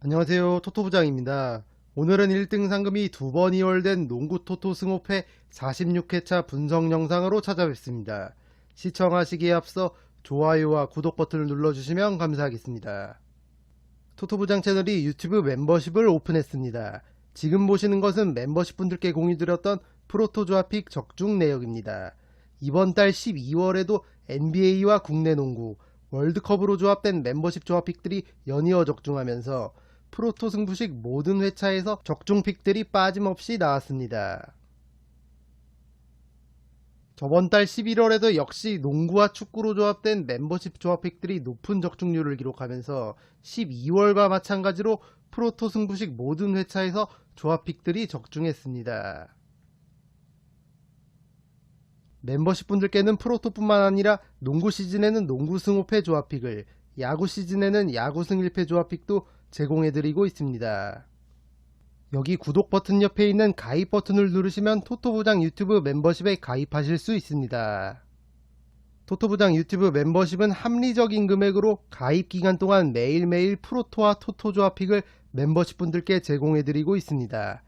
안녕하세요. 토토부장입니다. 오늘은 1등 상금이 2번 이월된 농구 토토 승호패 46회차 분석 영상으로 찾아뵙습니다. 시청하시기에 앞서 좋아요와 구독 버튼을 눌러주시면 감사하겠습니다. 토토부장 채널이 유튜브 멤버십을 오픈했습니다. 지금 보시는 것은 멤버십 분들께 공유드렸던 프로토 조합픽 적중 내역입니다. 이번 달 12월에도 NBA와 국내 농구, 월드컵으로 조합된 멤버십 조합픽들이 연이어 적중하면서 프로토 승부식 모든 회차에서 적중픽들이 빠짐없이 나왔습니다. 저번 달 11월에도 역시 농구와 축구로 조합된 멤버십 조합픽들이 높은 적중률을 기록하면서 12월과 마찬가지로 프로토 승부식 모든 회차에서 조합픽들이 적중했습니다. 멤버십 분들께는 프로토뿐만 아니라 농구 시즌에는 농구 승호패 조합픽을, 야구 시즌에는 야구 승일패 조합픽도 제공해드리고 있습니다. 여기 구독 버튼 옆에 있는 가입 버튼을 누르시면 토토부장 유튜브 멤버십에 가입하실 수 있습니다. 토토부장 유튜브 멤버십은 합리적인 금액으로 가입 기간 동안 매일매일 프로토와 토토 조합픽을 멤버십 분들께 제공해드리고 있습니다.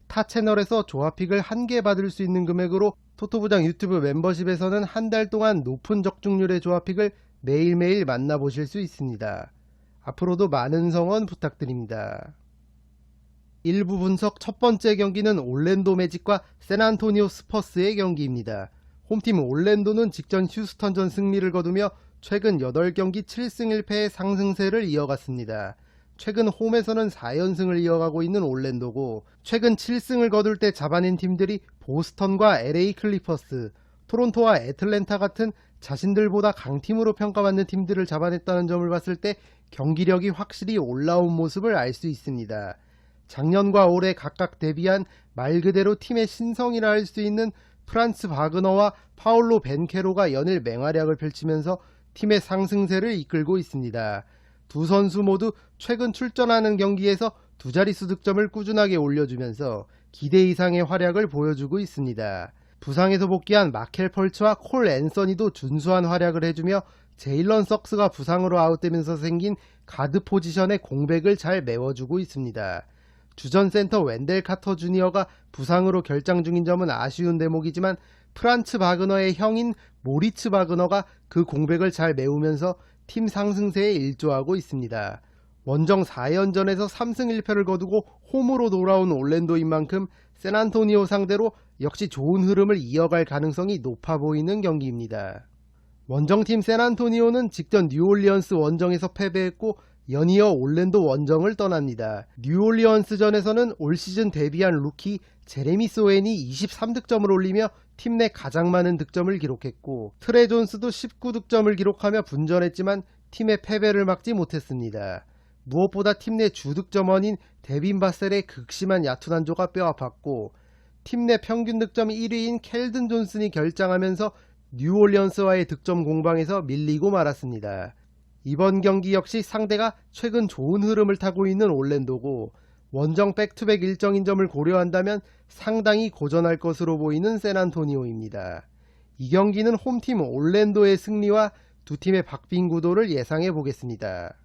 타 채널에서 조합픽을 한 개 받을 수 있는 금액으로 토토부장 유튜브 멤버십에서는 한 달 동안 높은 적중률의 조합픽을 매일매일 만나보실 수 있습니다. 앞으로도 많은 성원 부탁드립니다. 1부 분석 첫 번째 경기는 올랜도 매직과 샌안토니오 스퍼스의 경기입니다. 홈팀 올랜도는 직전 휴스턴전 승리를 거두며 최근 8경기 7승 1패의 상승세를 이어갔습니다. 최근 홈에서는 4연승을 이어가고 있는 올랜도고, 최근 7승을 거둘 때 잡아낸 팀들이 보스턴과 LA 클리퍼스, 토론토와 애틀랜타 같은 자신들보다 강팀으로 평가받는 팀들을 잡아냈다는 점을 봤을 때 경기력이 확실히 올라온 모습을 알 수 있습니다. 작년과 올해 각각 데뷔한 말 그대로 팀의 신성이라 할 수 있는 프란츠 바그너와 파올로 벤케로가 연일 맹활약을 펼치면서 팀의 상승세를 이끌고 있습니다. 두 선수 모두 최근 출전하는 경기에서 두 자릿수 득점을 꾸준하게 올려주면서 기대 이상의 활약을 보여주고 있습니다. 부상에서 복귀한 마켈 펄츠와 콜 앤서니도 준수한 활약을 해주며 제일런 석스가 부상으로 아웃되면서 생긴 가드 포지션의 공백을 잘 메워주고 있습니다. 주전 센터 웬델 카터 주니어가 부상으로 결장 중인 점은 아쉬운 대목이지만 프란츠 바그너의 형인 모리츠 바그너가 그 공백을 잘 메우면서 팀 상승세에 일조하고 있습니다. 원정 4연전에서 3승 1패를 거두고 홈으로 돌아온 올랜도인 만큼 샌안토니오 상대로 역시 좋은 흐름을 이어갈 가능성이 높아 보이는 경기입니다. 원정팀 샌안토니오는 직전 뉴올리언스 원정에서 패배했고 연이어 올랜도 원정을 떠납니다. 뉴올리언스전에서는 올 시즌 데뷔한 루키 제레미 소엔이 23득점을 올리며 팀 내 가장 많은 득점을 기록했고, 트레 존스도 19득점을 기록하며 분전했지만 팀의 패배를 막지 못했습니다. 무엇보다 팀 내 주득점원인 데빈 바셀의 극심한 야투난조가 뼈아팠고, 팀 내 평균 득점 1위인 켈든 존슨이 결장하면서 뉴올리언스와의 득점 공방에서 밀리고 말았습니다. 이번 경기 역시 상대가 최근 좋은 흐름을 타고 있는 올랜도고, 원정 백투백 일정인 점을 고려한다면 상당히 고전할 것으로 보이는 샌안토니오입니다. 이 경기는 홈팀 올랜도의 승리와 두 팀의 박빙 구도를 예상해 보겠습니다.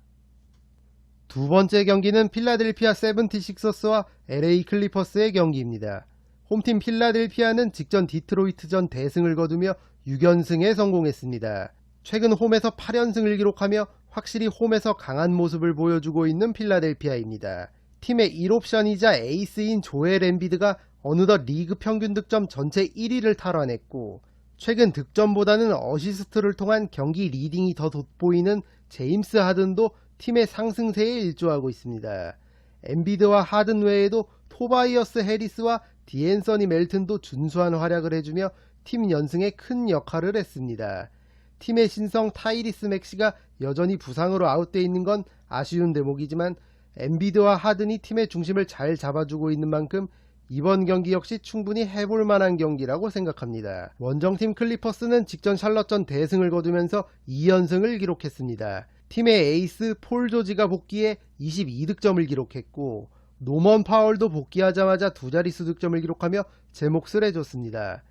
두 번째 경기는 필라델피아 세븐티식서스와 LA 클리퍼스의 경기입니다. 홈팀 필라델피아는 직전 디트로이트전 대승을 거두며 6연승에 성공했습니다. 최근 홈에서 8연승을 기록하며 확실히 홈에서 강한 모습을 보여주고 있는 필라델피아입니다. 팀의 1옵션이자 에이스인 조엘 엠비드가 어느덧 리그 평균 득점 전체 1위를 탈환했고, 최근 득점보다는 어시스트를 통한 경기 리딩이 더 돋보이는 제임스 하든도 팀의 상승세에 일조하고 있습니다. 엠비드와 하든 외에도 토바이어스 해리스와 디앤서니 멜튼도 준수한 활약을 해주며 팀 연승에 큰 역할을 했습니다. 팀의 신성 타이리스 맥시가 여전히 부상으로 아웃되어 있는 건 아쉬운 대목이지만 엠비드와 하든이 팀의 중심을 잘 잡아주고 있는 만큼 이번 경기 역시 충분히 해볼 만한 경기라고 생각합니다. 원정팀 클리퍼스는 직전 샬럿전 대승을 거두면서 2연승을 기록했습니다. 팀의 에이스 폴 조지가 복귀해 22득점을 기록했고, 노먼 파월도 복귀하자마자 두 자릿수 득점을 기록하며 제 몫을 해줬습니다.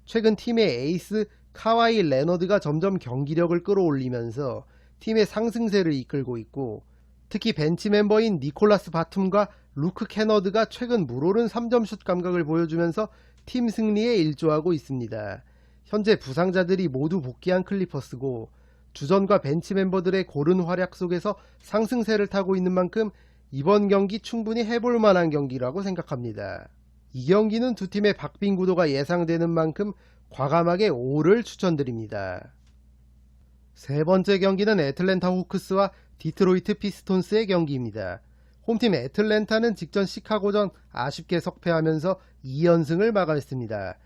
최근 팀의 에이스 카와이 레너드가 점점 경기력을 끌어올리면서 팀의 상승세를 이끌고 있고, 특히 벤치 멤버인 니콜라스 바툼과 루크 캐너드가 최근 물오른 3점슛 감각을 보여주면서 팀 승리에 일조하고 있습니다. 현재 부상자들이 모두 복귀한 클리퍼스고 주전과 벤치 멤버들의 고른 활약 속에서 상승세를 타고 있는 만큼 이번 경기 충분히 해볼 만한 경기라고 생각합니다. 이 경기는 두 팀의 박빙 구도가 예상되는 만큼 과감하게 5를 추천드립니다. 세 번째 경기는 애틀랜타 호크스와 디트로이트 피스톤스의 경기입니다. 홈팀 애틀랜타는 직전 시카고전 아쉽게 석패하면서 2연승을 마감했습니다.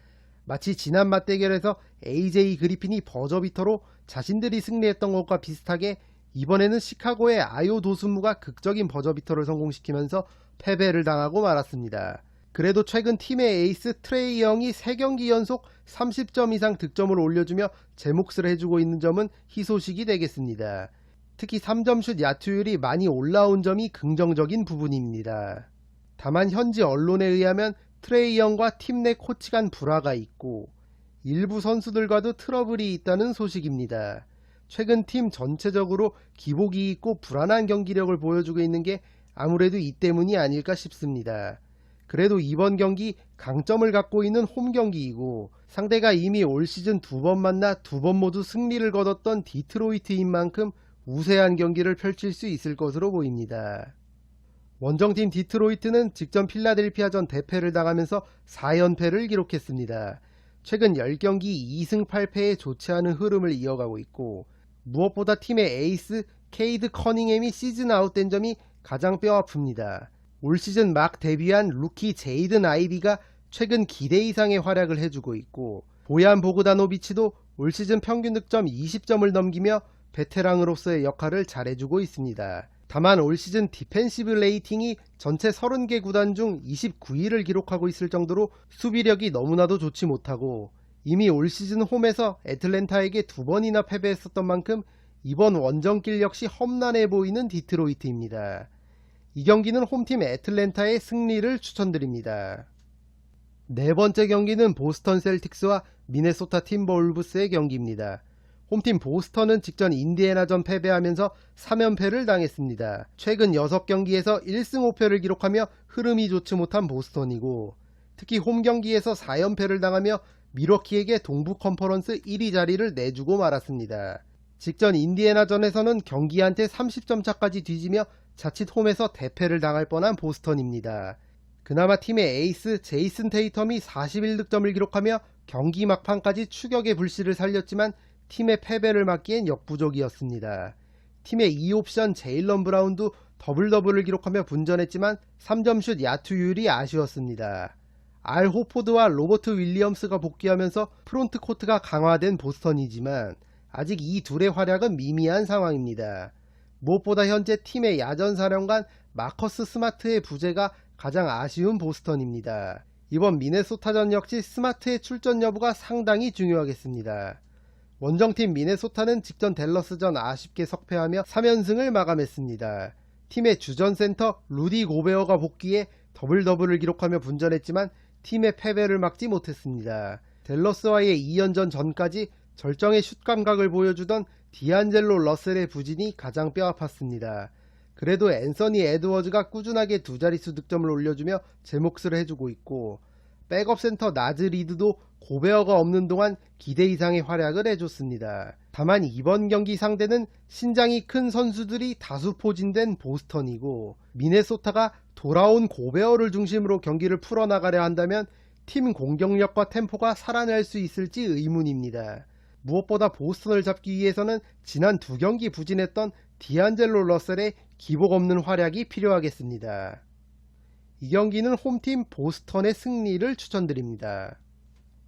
마치 지난 맞대결에서 AJ 그리핀이 버저비터로 자신들이 승리했던 것과 비슷하게 이번에는 시카고의 아요 도순무가 극적인 버저비터를 성공시키면서 패배를 당하고 말았습니다. 그래도 최근 팀의 에이스 트레이 영이 3경기 연속 30점 이상 득점을 올려주며 제 몫을 해주고 있는 점은 희소식이 되겠습니다. 특히 3점슛 야투율이 많이 올라온 점이 긍정적인 부분입니다. 다만 현지 언론에 의하면 트레이 영과 팀 내 코치 간 불화가 있고 일부 선수들과도 트러블이 있다는 소식입니다. 최근 팀 전체적으로 기복이 있고 불안한 경기력을 보여주고 있는 게 아무래도 이 때문이 아닐까 싶습니다. 그래도 이번 경기 강점을 갖고 있는 홈 경기이고 상대가 이미 올 시즌 2번 만나 2번 모두 승리를 거뒀던 디트로이트인 만큼 우세한 경기를 펼칠 수 있을 것으로 보입니다. 원정팀 디트로이트는 직전 필라델피아전 대패를 당하면서 4연패를 기록했습니다. 최근 10경기 2승 8패에 좋지 않은 흐름을 이어가고 있고 무엇보다 팀의 에이스 케이드 커닝햄이 시즌 아웃된 점이 가장 뼈아픕니다. 올 시즌 막 데뷔한 루키 제이든 아이비가 최근 기대 이상의 활약을 해주고 있고 보얀 보그다노비치도 올 시즌 평균 득점 20점을 넘기며 베테랑으로서의 역할을 잘해주고 있습니다. 다만 올 시즌 디펜시브 레이팅이 전체 30개 구단 중 29위를 기록하고 있을 정도로 수비력이 너무나도 좋지 못하고 이미 올 시즌 홈에서 애틀랜타에게 2번이나 패배했었던 만큼 이번 원정길 역시 험난해 보이는 디트로이트입니다. 이 경기는 홈팀 애틀랜타의 승리를 추천드립니다. 네 번째 경기는 보스턴 셀틱스와 미네소타 팀버울브스의 경기입니다. 홈팀 보스턴은 직전 인디애나전 패배하면서 3연패를 당했습니다. 최근 6경기에서 1승 5패를 기록하며 흐름이 좋지 못한 보스턴이고 특히 홈 경기에서 4연패를 당하며 밀워키에게 동부 컨퍼런스 1위 자리를 내주고 말았습니다. 직전 인디애나전에서는 경기 한때 30점 차까지 뒤지며 자칫 홈에서 대패를 당할 뻔한 보스턴입니다. 그나마 팀의 에이스 제이슨 테이텀이 41득점을 기록하며 경기 막판까지 추격의 불씨를 살렸지만 팀의 패배를 막기엔 역부족이었습니다. 팀의 2옵션 제일런 브라운도 더블더블을 기록하며 분전했지만 3점슛 야투율이 아쉬웠습니다. 알 호포드와 로버트 윌리엄스가 복귀하면서 프론트 코트가 강화된 보스턴이지만 아직 이 둘의 활약은 미미한 상황입니다. 무엇보다 현재 팀의 야전사령관 마커스 스마트의 부재가 가장 아쉬운 보스턴입니다. 이번 미네소타전 역시 스마트의 출전 여부가 상당히 중요하겠습니다. 원정팀 미네소타는 직전 댈러스전 아쉽게 석패하며 3연승을 마감했습니다. 팀의 주전 센터 루디 고베어가 복귀해 더블더블을 기록하며 분전했지만 팀의 패배를 막지 못했습니다. 댈러스와의 2연전 전까지 절정의 슛 감각을 보여주던 디안젤로 러셀의 부진이 가장 뼈아팠습니다. 그래도 앤서니 에드워즈가 꾸준하게 두 자릿수 득점을 올려주며 제 몫을 해주고 있고 백업 센터 나즈 리드도 고베어가 없는 동안 기대 이상의 활약을 해줬습니다. 다만 이번 경기 상대는 신장이 큰 선수들이 다수 포진된 보스턴이고 미네소타가 돌아온 고베어를 중심으로 경기를 풀어나가려 한다면 팀 공격력과 템포가 살아날 수 있을지 의문입니다. 무엇보다 보스턴을 잡기 위해서는 지난 2경기 부진했던 디안젤로 러셀의 기복 없는 활약이 필요하겠습니다. 이 경기는 홈팀 보스턴의 승리를 추천드립니다.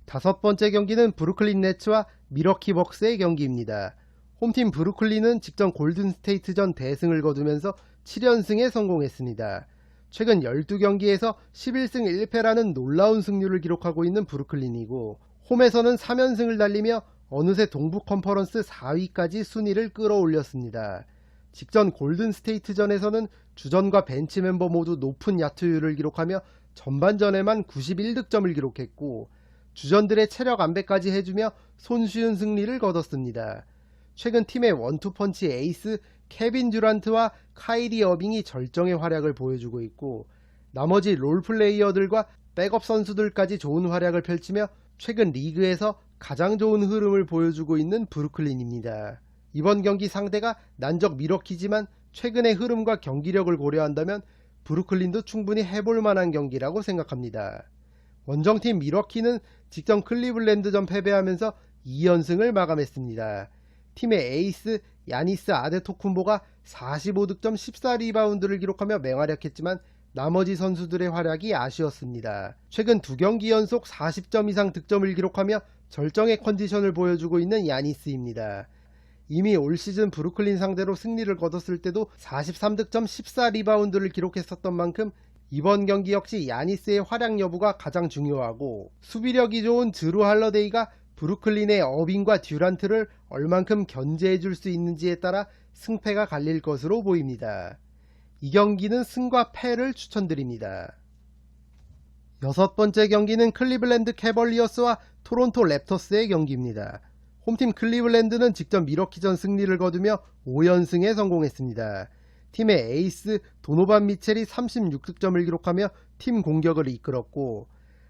다섯 번째 경기는 브루클린 네츠와 밀워키 벅스의 경기입니다. 홈팀 브루클린은 직전 골든스테이트전 대승을 거두면서 7연승에 성공했습니다. 최근 12경기에서 11승 1패라는 놀라운 승률을 기록하고 있는 브루클린이고 홈에서는 3연승을 달리며 어느새 동부 컨퍼런스 4위까지 순위를 끌어올렸습니다. 직전 골든스테이트전에서는 주전과 벤치 멤버 모두 높은 야투율을 기록하며 전반전에만 91득점을 기록했고 주전들의 체력 안배까지 해주며 손쉬운 승리를 거뒀습니다. 최근 팀의 원투펀치 에이스 케빈 듀란트와 카이리 어빙이 절정의 활약을 보여주고 있고, 나머지 롤플레이어들과 백업 선수들까지 좋은 활약을 펼치며 최근 리그에서 가장 좋은 흐름을 보여주고 있는 브루클린입니다. 이번 경기 상대가 난적 미러키지만 최근의 흐름과 경기력을 고려한다면 브루클린도 충분히 해볼 만한 경기라고 생각합니다. 원정팀 미러키는 직전 클리블랜드전 패배하면서 2연승을 마감했습니다. 팀의 에이스 야니스 아데토쿤보가 45득점 14리바운드를 기록하며 맹활약했지만 나머지 선수들의 활약이 아쉬웠습니다. 최근 2경기 연속 40점 이상 득점을 기록하며 절정의 컨디션을 보여주고 있는 야니스입니다. 이미 올 시즌 브루클린 상대로 승리를 거뒀을 때도 43득점 14리바운드를 기록했었던 만큼 이번 경기 역시 야니스의 활약 여부가 가장 중요하고, 수비력이 좋은 드루 할러데이가 브루클린의 어빙과 듀란트를 얼만큼 견제해줄 수 있는지에 따라 승패가 갈릴 것으로 보입니다. 이 경기는 승과 패를 추천드립니다. 6번째 경기는 클리블랜드 캐벌리어스와 토론토 랩터스의 경기입니다. 홈팀 클리블랜드는 직전 미러키전 승리를 거두며 5연승에 성공했습니다. 팀의 에이스 도노반 미첼이 36득점을 기록하며 팀 공격을 이끌었고,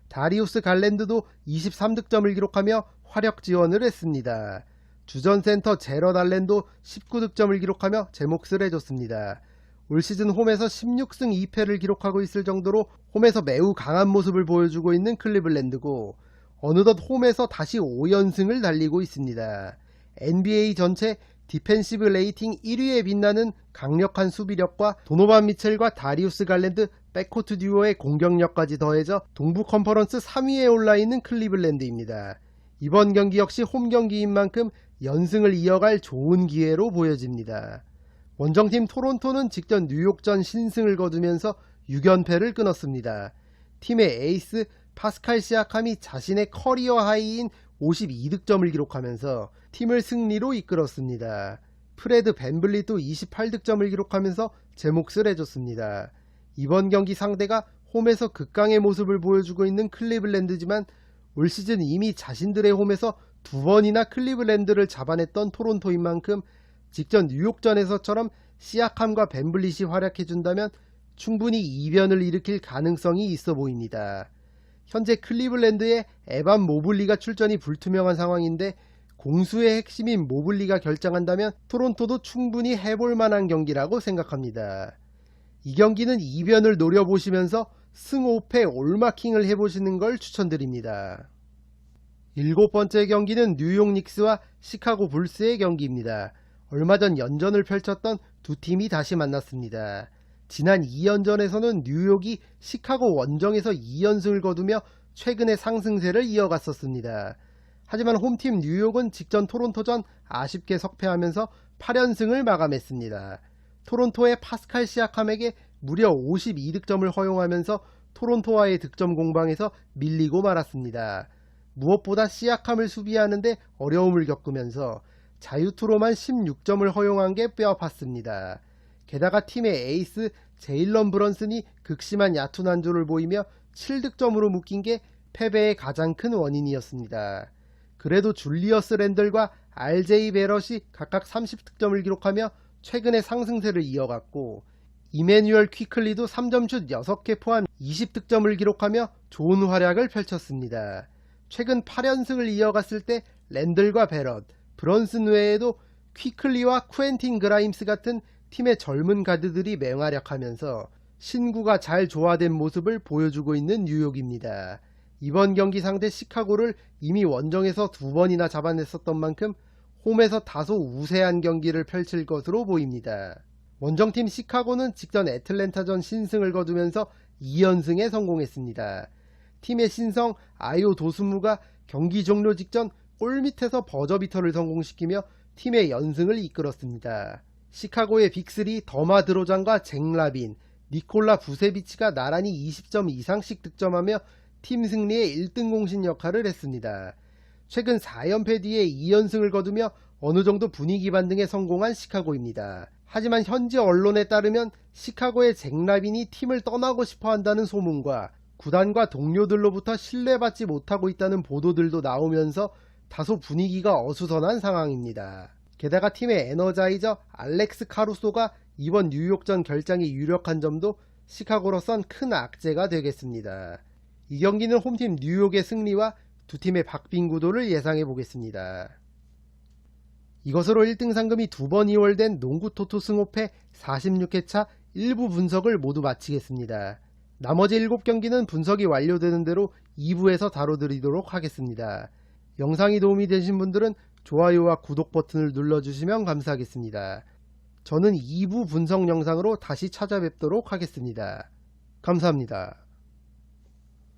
다리우스 갈랜드도 23득점을 기록하며 화력 지원을 했습니다. 주전 센터 제럿 알렌도 19득점을 기록하며 제 몫을 해줬습니다. 올 시즌 홈에서 16승 2패를 기록하고 있을 정도로 홈에서 매우 강한 모습을 보여주고 있는 클리블랜드고, 어느덧 홈에서 다시 5연승을 달리고 있습니다. NBA 전체 디펜시브 레이팅 1위에 빛나는 강력한 수비력과 도노반 미첼과 다리우스 갈랜드 백코트 듀오의 공격력까지 더해져 동부 컨퍼런스 3위에 올라있는 클리블랜드입니다. 이번 경기 역시 홈 경기인 만큼 연승을 이어갈 좋은 기회로 보여집니다. 원정팀 토론토는 직전 뉴욕전 신승을 거두면서 6연패를 끊었습니다. 팀의 에이스 파스칼 시아캄이 자신의 커리어 하이인 52득점을 기록하면서 팀을 승리로 이끌었습니다. 프레드 밴블릿도 28득점을 기록하면서 제 몫을 해줬습니다. 이번 경기 상대가 홈에서 극강의 모습을 보여주고 있는 클리블랜드지만 올 시즌 이미 자신들의 홈에서 2번이나 클리블랜드를 잡아냈던 토론토인 만큼 직전 뉴욕전에서처럼 시아캄과 밴블릿이 활약해준다면 충분히 이변을 일으킬 가능성이 있어 보입니다. 현재 클리블랜드의 에반 모블리가 출전이 불투명한 상황인데, 공수의 핵심인 모블리가 결장한다면 토론토도 충분히 해볼 만한 경기라고 생각합니다. 이 경기는 이변을 노려보시면서 승 5패 올마킹을 해보시는 걸 추천드립니다. 7번째 경기는 뉴욕 닉스와 시카고 불스의 경기입니다. 얼마 전 연전을 펼쳤던 두 팀이 다시 만났습니다. 지난 2연전에서는 뉴욕이 시카고 원정에서 2연승을 거두며 최근의 상승세를 이어갔었습니다. 하지만 홈팀 뉴욕은 직전 토론토전 아쉽게 석패하면서 8연승을 마감했습니다. 토론토의 파스칼 시아캄에게 무려 52득점을 허용하면서 토론토와의 득점 공방에서 밀리고 말았습니다. 무엇보다 시아캄을 수비하는데 어려움을 겪으면서 자유투로만 16점을 허용한 게 뼈아팠습니다. 게다가 팀의 에이스 제일런 브런슨이 극심한 야투 난조를 보이며 7득점으로 묶인 게 패배의 가장 큰 원인이었습니다. 그래도 줄리어스 랜들과 RJ 베럿이 각각 30득점을 기록하며 최근의 상승세를 이어갔고, 이메뉴얼 퀴클리도 3점슛 6개 포함 20득점을 기록하며 좋은 활약을 펼쳤습니다. 최근 8연승을 이어갔을 때 랜들과 베럿, 브런슨 외에도 퀴클리와 쿠엔틴 그라임스 같은 팀의 젊은 가드들이 맹활약하면서 신구가 잘 조화된 모습을 보여주고 있는 뉴욕입니다. 이번 경기 상대 시카고를 이미 원정에서 2번이나 잡아냈었던 만큼 홈에서 다소 우세한 경기를 펼칠 것으로 보입니다. 원정팀 시카고는 직전 애틀랜타전 신승을 거두면서 2연승에 성공했습니다. 팀의 신성 아요 도스무가 경기 종료 직전 골밑에서 버저비터를 성공시키며 팀의 연승을 이끌었습니다. 시카고의 빅3 더마 드로잔과 잭 라빈, 니콜라 부세비치가 나란히 20점 이상씩 득점하며 팀 승리의 1등 공신 역할을 했습니다. 최근 4연패 뒤에 2연승을 거두며 어느 정도 분위기 반등에 성공한 시카고입니다. 하지만 현지 언론에 따르면 시카고의 잭 라빈이 팀을 떠나고 싶어 한다는 소문과 구단과 동료들로부터 신뢰받지 못하고 있다는 보도들도 나오면서 다소 분위기가 어수선한 상황입니다. 게다가 팀의 에너자이저 알렉스 카루소가 이번 뉴욕전 결장이 유력한 점도 시카고로선 큰 악재가 되겠습니다. 이 경기는 홈팀 뉴욕의 승리와 두 팀의 박빙 구도를 예상해 보겠습니다. 이것으로 1등 상금이 2번 이월된 농구 토토 승호패 46회차 1부 분석을 모두 마치겠습니다. 나머지 7경기는 분석이 완료되는 대로 2부에서 다뤄드리도록 하겠습니다. 영상이 도움이 되신 분들은 좋아요와 구독 버튼을 눌러주시면 감사하겠습니다. 저는 2부 분석 영상으로 다시 찾아뵙도록 하겠습니다. 감사합니다.